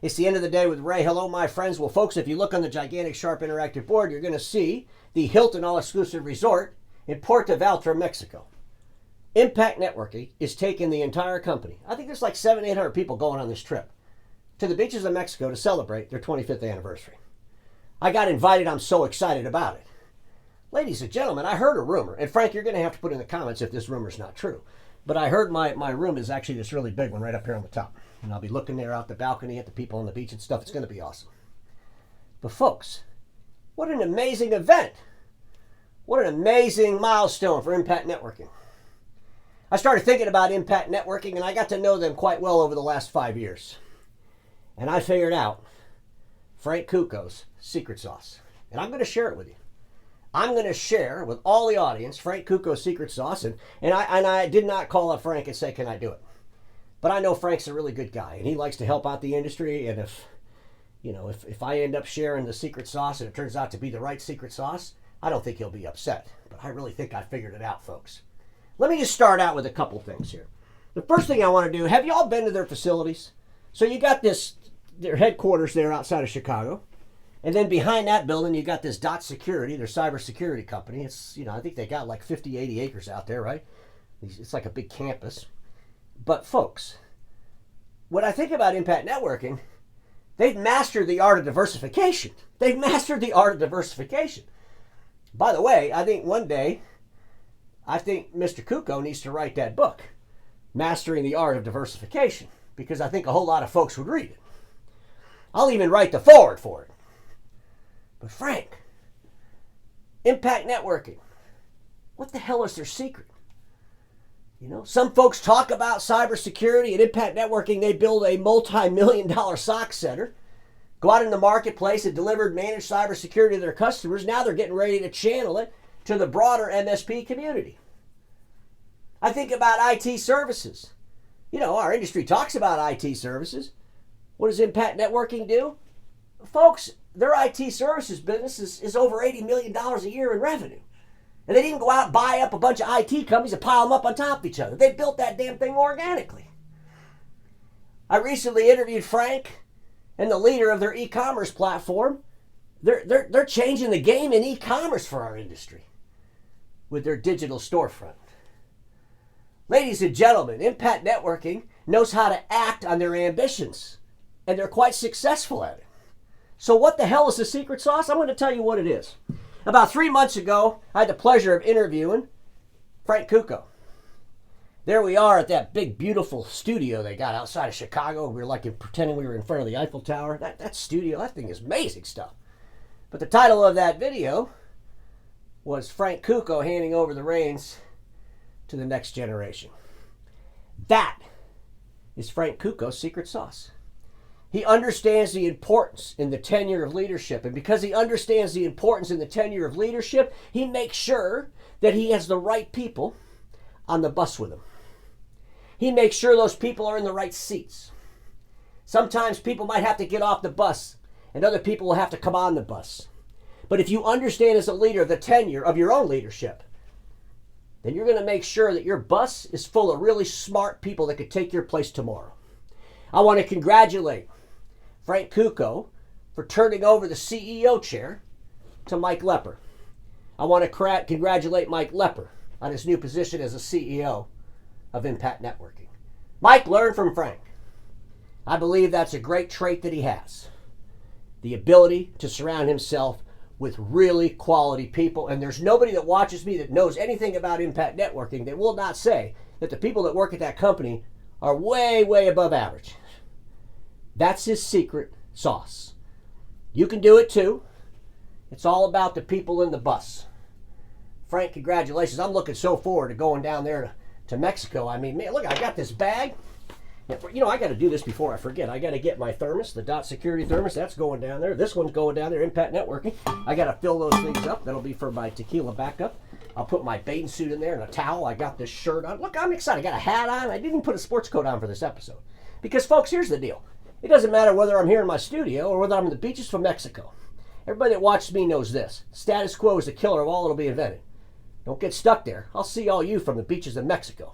It's the end of the day with Ray. Hello, my friends. Well, folks, if you look on the gigantic Sharp interactive board, you're going to see the Hilton All-Exclusive Resort in Puerto, Vallarta, Mexico. Impact Networking is taking the entire company. I think there's like 700-800 people going on this trip to the beaches of Mexico to celebrate their 25th anniversary. I got invited. I'm so excited about it. Ladies and gentlemen, I heard a rumor. And Frank, you're going to have to put in the comments if this rumor's not true. But I heard my room is actually this really big one right up here on the top. And I'll be looking there out the balcony at the people on the beach and stuff. It's going to be awesome. But folks, what an amazing event. What an amazing milestone for Impact Networking. I started thinking about Impact Networking and I got to know them quite well over the last 5 years. And I figured out Frank Cucco's secret sauce. And I'm going to share it with you. I'm going to share with all the audience Frank Cucco's secret sauce. And I did not call up Frank and say, can I do it? But I know Frank's a really good guy, and he likes to help out the industry. And if I end up sharing the secret sauce and it turns out to be the right secret sauce, I don't think he'll be upset. But I really think I figured it out, folks. Let me just start out with a couple things here. The first thing I want to do, have you all been to their facilities? So you got their headquarters there outside of Chicago. And then behind that building, you got this Dot Security, their cybersecurity company. It's, I think they got like 50, 80 acres out there, right? It's like a big campus. But folks, when I think about Impact Networking, they've mastered the art of diversification. They've mastered the art of diversification. By the way, I think one day, Mr. Cucco needs to write that book, Mastering the Art of Diversification, because I think a whole lot of folks would read it. I'll even write the foreword for it. But Frank, Impact Networking, what the hell is their secret? Some folks talk about cybersecurity. At Impact Networking, they build a multi-million-dollar SOC center, go out in the marketplace and deliver managed cybersecurity to their customers. Now they're getting ready to channel it to the broader MSP community. I think about IT services. Our industry talks about IT services. What does Impact Networking do? Folks, their IT services business is over $80 million a year in revenue. And they didn't go out and buy up a bunch of IT companies and pile them up on top of each other. They built that damn thing organically. I recently interviewed Frank and the leader of their e-commerce platform. They're changing the game in e-commerce for our industry with their digital storefront. Ladies and gentlemen, Impact Networking knows how to act on their ambitions, and they're quite successful at it. So what the hell is the secret sauce? I'm going to tell you what it is. About 3 months ago, I had the pleasure of interviewing Frank Cucco. There we are at that big, beautiful studio they got outside of Chicago. We were pretending we were in front of the Eiffel Tower. That studio, that thing is amazing stuff. But the title of that video was Frank Cucco handing over the reins to the next generation. That is Frank Cucco's secret sauce. He understands the importance in the tenure of leadership. And because he understands the importance in the tenure of leadership, he makes sure that he has the right people on the bus with him. He makes sure those people are in the right seats. Sometimes people might have to get off the bus and other people will have to come on the bus. But if you understand as a leader the tenure of your own leadership, then you're going to make sure that your bus is full of really smart people that could take your place tomorrow. I want to congratulate Frank Cucco for turning over the CEO chair to Mike Lepper. I want to congratulate Mike Lepper on his new position as a CEO of Impact Networking. Mike learned from Frank. I believe that's a great trait that he has. The ability to surround himself with really quality people. And there's nobody that watches me that knows anything about Impact Networking that will not say that the people that work at that company are way, way above average. That's his secret sauce. You can do it too. It's all about the people in the bus. Frank, congratulations. I'm looking so forward to going down there to Mexico. I mean, man, look, I got this bag. I got to do this before I forget. I got to get my thermos, the Dot Security thermos. That's going down there. This one's going down there, Impact Networking. I got to fill those things up. That'll be for my tequila backup. I'll put my bathing suit in there and a towel. I got this shirt on. Look, I'm excited. I got a hat on. I didn't even put a sports coat on for this episode. Because, folks, here's the deal. It doesn't matter whether I'm here in my studio or whether I'm in the beaches from Mexico. Everybody that watches me knows this. Status quo is the killer of all that'll be invented. Don't get stuck there. I'll see all you from the beaches of Mexico.